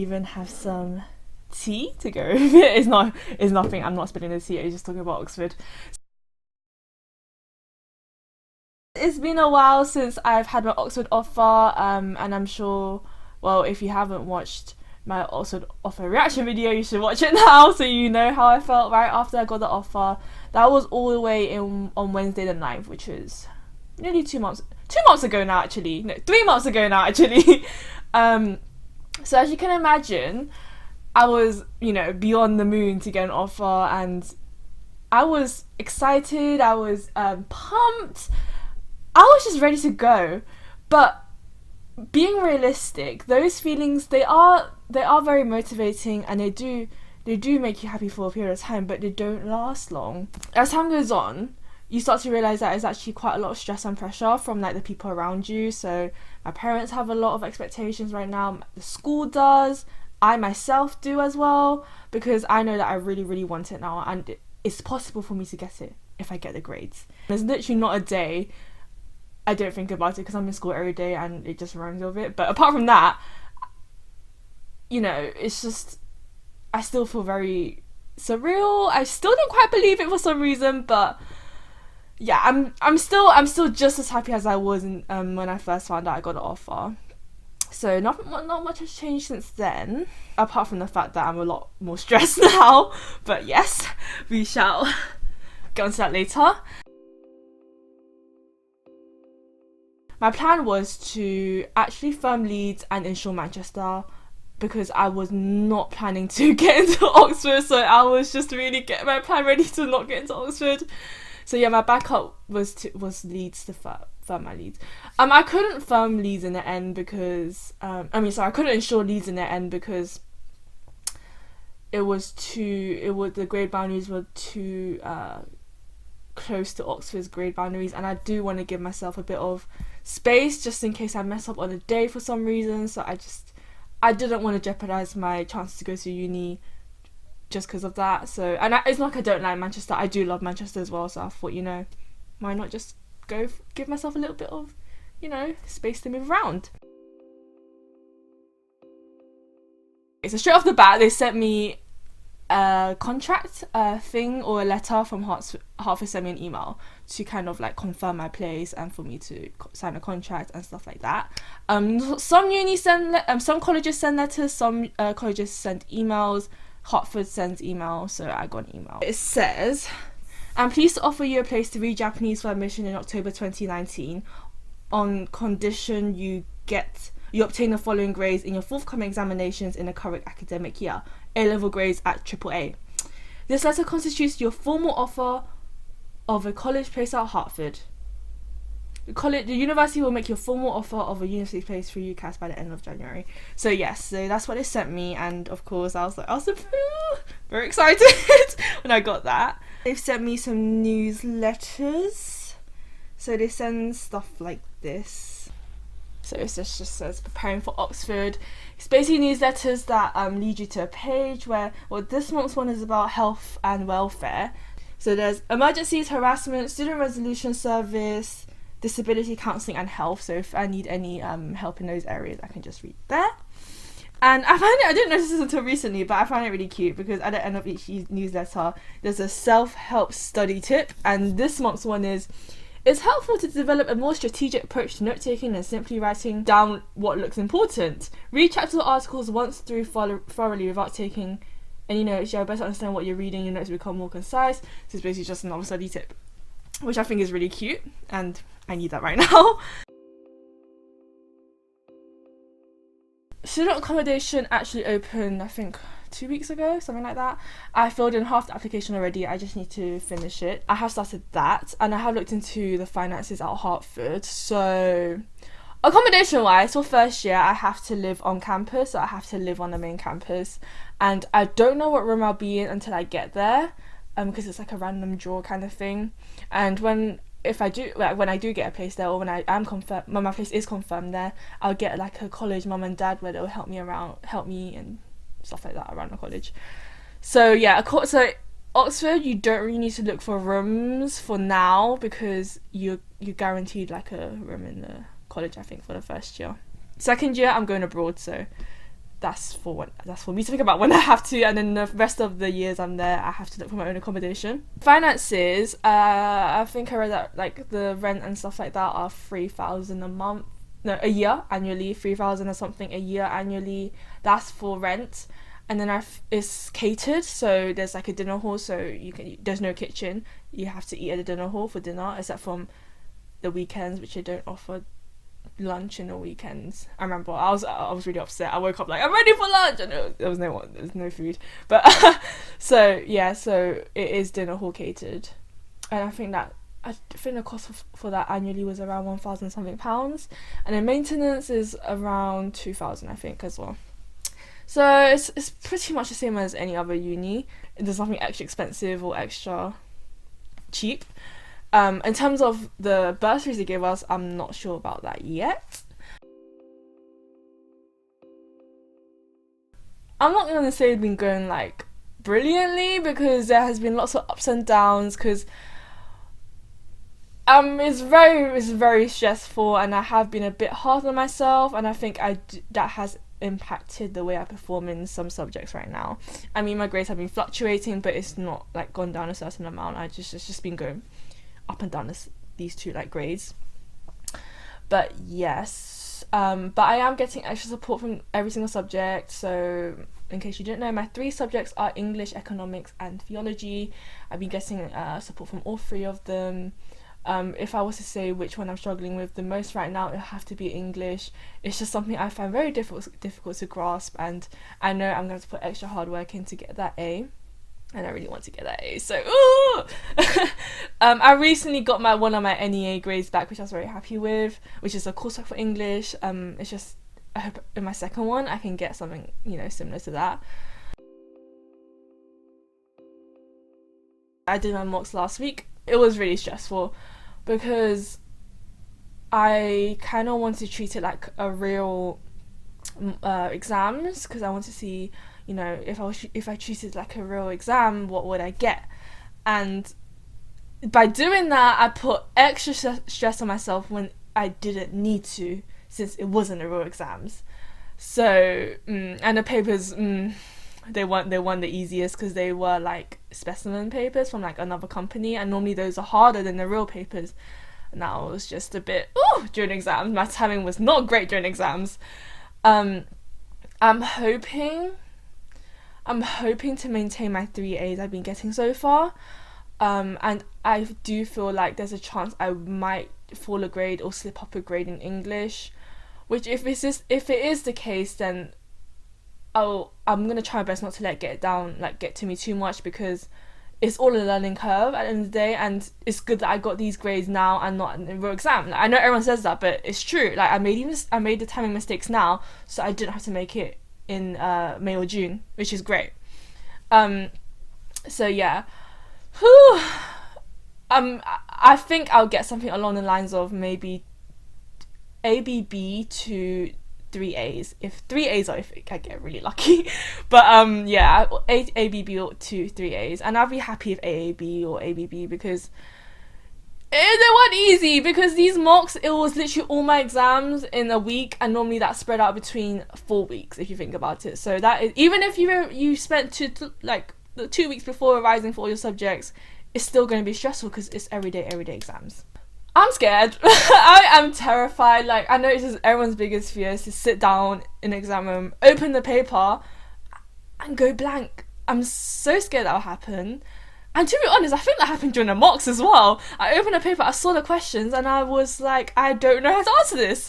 even have some tea to go with it. It's nothing, I'm not spilling the tea, I'm just talking about Oxford. It's been a while since I've had my Oxford offer, and I'm sure, well, if you haven't watched my Oxford offer reaction video, you should watch it now so you know how I felt right after I got the offer. That was all the way in on Wednesday the 9th, which was nearly 2 months ago now, actually. No, 3 months ago now, actually. So as you can imagine, I was, beyond the moon to get an offer, and I was excited, I was pumped, I was just ready to go. But being realistic, those feelings, they are very motivating, and they do make you happy for a period of time, but they don't last long. As time goes on, you start to realise that it's actually quite a lot of stress and pressure from like the people around you. So my parents have a lot of expectations right now, the school does, I myself do as well, because I know that I really, really want it now, and it's possible for me to get it if I get the grades. There's literally not a day I don't think about it, because I'm in school every day and it just rhymes with it. But apart from that, it's just, I still feel very surreal. I still don't quite believe it for some reason, but yeah, I'm still just as happy as I was when I first found out I got the offer. So not much has changed since then, apart from the fact that I'm a lot more stressed now. But yes, we shall get onto that later. My plan was to actually firm Leeds and ensure Manchester, because I was not planning to get into Oxford, so I was just really getting my plan ready to not get into Oxford. So yeah, my backup was Leeds, to firm my Leeds. I couldn't firm Leeds in the end because I couldn't ensure Leeds in the end because the grade boundaries were too close to Oxford's grade boundaries, and I do want to give myself a bit of space just in case I mess up on a day for some reason. So I didn't want to jeopardize my chances to go to uni just because of that. So, and it's not like I don't like Manchester, I do love Manchester as well, so I thought, why not just give myself a little bit of space to move around. So straight off the bat, they sent me a contract thing, or a letter from Hartford sent me an email to kind of like confirm my place and for me to sign a contract and stuff like that. Some unis some colleges send letters, some colleges send emails. Hartford sends email, so I got an email. It says, "I'm pleased to offer you a place to read Japanese for admission in October 2019 on condition you obtain the following grades in your forthcoming examinations in the current academic year. A-level grades at AAA. This letter constitutes your formal offer of a college place at Hartford. The university will make your formal offer of a university place for UCAS by the end of January." So yes, so that's what they sent me, and of course I was very excited when I got that. They've sent me some newsletters. So they send stuff like this. So it just says preparing for Oxford. It's basically newsletters that lead you to a page where, this month's one is about health and welfare. So there's emergencies, harassment, student resolution service, disability counselling and health. So if I need any help in those areas, I can just read there. And I didn't notice this until recently, but I find it really cute because at the end of each newsletter, there's a self-help study tip. And this month's one is, "It's helpful to develop a more strategic approach to note-taking than simply writing down what looks important. Read chapters or articles once through thoroughly without taking any notes. You'll better understand what you're reading, your notes become more concise." So it's basically just another study tip, which I think is really cute, and I need that right now. Student accommodation actually opened, I think, 2 weeks ago, something like that. I filled in half the application already, I just need to finish it. I have started that, and I have looked into the finances at Hartford. So accommodation wise, for first year I have to live on campus, so I have to live on the main campus, and I don't know what room I'll be in until I get there, because it's like a random draw kind of thing. And when I do get a place there, or when my place is confirmed there, I'll get like a college mum and dad where they'll help me and stuff like that around the college. So yeah, so Oxford, you don't really need to look for rooms for now because you're guaranteed like a room in the college, I think, for the first year. Second year I'm going abroad, so that's for me to think about when I have to, and then the rest of the years I'm there, I have to look for my own accommodation. Finances, I think I read that like the rent and stuff like that are 3,000 a month, no, a year annually, 3,000 or something a year annually. That's for rent, and then it's catered, so there's like a dinner hall, so there's no kitchen. You have to eat at the dinner hall for dinner, except from the weekends, which they don't offer lunch in the weekends. I remember I was really upset. I woke up like, I'm ready for lunch, and there was no food. But so it is dinner hall catered, and I think the cost for that annually was around 1,000 something pounds, and then maintenance is around 2,000, I think, as well. So it's pretty much the same as any other uni. There's nothing extra expensive or extra cheap. In terms of the bursaries they gave us, I'm not sure about that yet. I'm not going to say it's been going like brilliantly, because there has been lots of ups and downs, because it's very stressful, and I have been a bit hard on myself, and I think that has impacted the way I perform in some subjects right now. I mean, my grades have been fluctuating, but it's not like gone down a certain amount. It's just been going up and down these two like grades. But yes, but I am getting extra support from every single subject. So in case you didn't know, my 3 subjects are English, economics and theology. I've been getting support from all 3 of them. If I was to say which one I'm struggling with the most right now, it would have to be English. It's just something I find very difficult to grasp, and I know I'm going to put extra hard work in to get that A. And I really want to get that A, so I recently got one of my NEA grades back, which I was very happy with, which is a coursework for English. It's just, I hope in my second one I can get something, similar to that. I did my mocks last week. It was really stressful, because I kind of want to treat it like a real exams, because I want to see, if I treated like a real exam, what would I get? And by doing that, I put extra stress on myself when I didn't need to, since it wasn't a real exams. So and the papers, they weren't the easiest, because they were like specimen papers from like another company, and normally those are harder than the real papers. Now it was just a bit during exams. My timing was not great during exams. I'm hoping to maintain my 3 A's I've been getting so far, and I do feel like there's a chance I might fall a grade or slip up a grade in English, which if it is the case, then I'm gonna try my best not to let it get to me too much, because it's all a learning curve at the end of the day, and it's good that I got these grades now and not in the real exam. Like, I know everyone says that, but it's true. Like, I made the timing mistakes now, so I didn't have to make it in May or June, which is great. So yeah, I think I'll get something along the lines of maybe ABB to 3 A's, if 3 A's or if I get really lucky. But yeah, ABB to 3 A's, and I'll be happy if AAB or ABB, because they weren't easy, because these mocks, it was literally all my exams in a week, and normally that's spread out between 4 weeks if you think about it. So that is, even if you spent 2 weeks before revising for all your subjects, it's still going to be stressful, because it's everyday exams. I'm scared. I am terrified. Like, I know this is everyone's biggest fear, is to sit down in an exam room, open the paper, and go blank. I'm so scared that'll happen. And to be honest, I think that happened during the mocks as well. I opened a paper, I saw the questions, and I was like, I don't know how to answer this.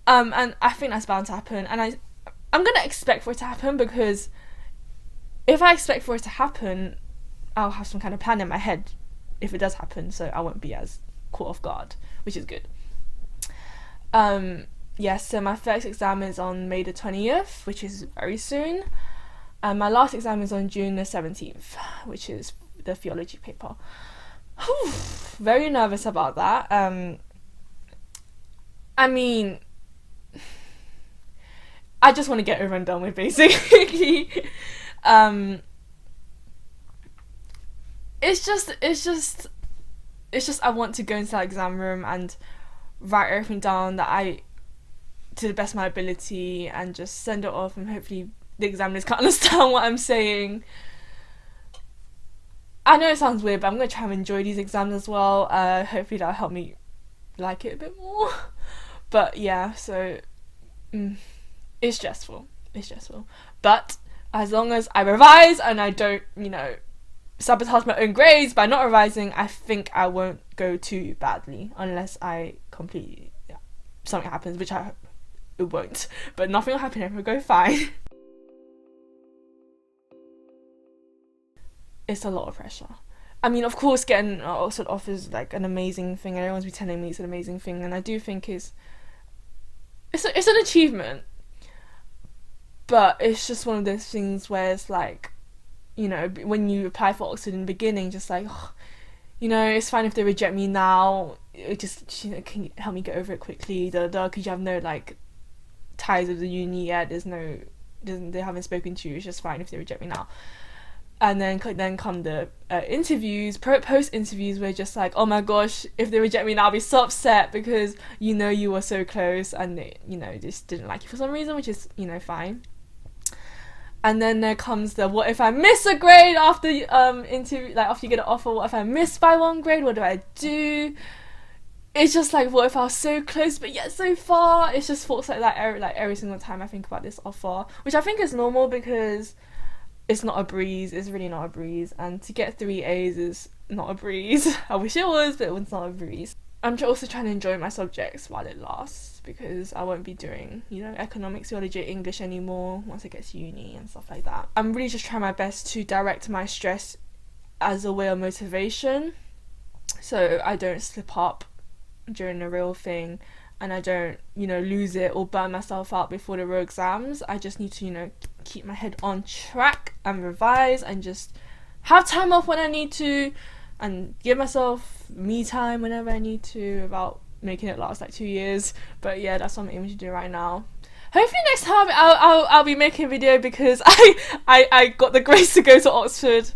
And I think that's bound to happen. And I'm going to expect for it to happen, because if I expect for it to happen, I'll have some kind of plan in my head if it does happen, so I won't be as caught off guard, which is good. Yes, so my first exam is on May the 20th, which is very soon. And my last exam is on June the 17th, which is the theology paper. Whew, very nervous about that. I mean, I just want to get over and done with, basically. It's just I want to go into that exam room and write everything down that I to the best of my ability and just send it off, and hopefully the examiners can understand what I'm saying. I know it sounds weird, but I'm going to try and enjoy these exams as well. Hopefully that'll help me like it a bit more. But yeah, so it's stressful. It's stressful. But as long as I revise and I don't, you know, sabotage my own grades by not revising, I think I won't go too badly, unless I completely, something happens, which I hope it won't. But nothing will happen, everything will go fine. It's a lot of pressure. I mean, of course, getting an Oxford offer is like an amazing thing. Everyone's been telling me it's an amazing thing, and I do think it's an achievement. But it's just one of those things where it's like, you know, when you apply for Oxford in the beginning, just like, oh, you know, it's fine if they reject me now. It just, you know, can you help me get over it quickly? Because you have no like ties with the uni yet. They haven't spoken to you. It's just fine if they reject me now. And then come the interviews, post interviews, where just like, oh my gosh, if they reject me now, I'll be so upset because you know you were so close and they, you know, just didn't like you for some reason, which is, you know, fine. And then there comes the what if I miss a grade after interview, like after you get an offer, what if I miss by one grade? What do I do? It's just like, what if I was so close but yet so far? It's just thoughts like that every single time I think about this offer, which I think is normal because it's not a breeze. It's really not a breeze, and to get 3 A's is not a breeze. I wish it was, but it's not a breeze. I'm also trying to enjoy my subjects while it lasts, because I won't be doing, you know, economics, theology, English anymore once I get to uni and stuff like that. I'm really just trying my best to direct my stress as a way of motivation, so I don't slip up during the real thing, and I don't, you know, lose it or burn myself out before the real exams. I just need to, you know, keep my head on track and revise and just have time off when I need to and give myself me time whenever I need to, without making it last like 2 years. But yeah, that's what I'm aiming to do right now. Hopefully next time I'll be making a video, because I got the grace to go to Oxford.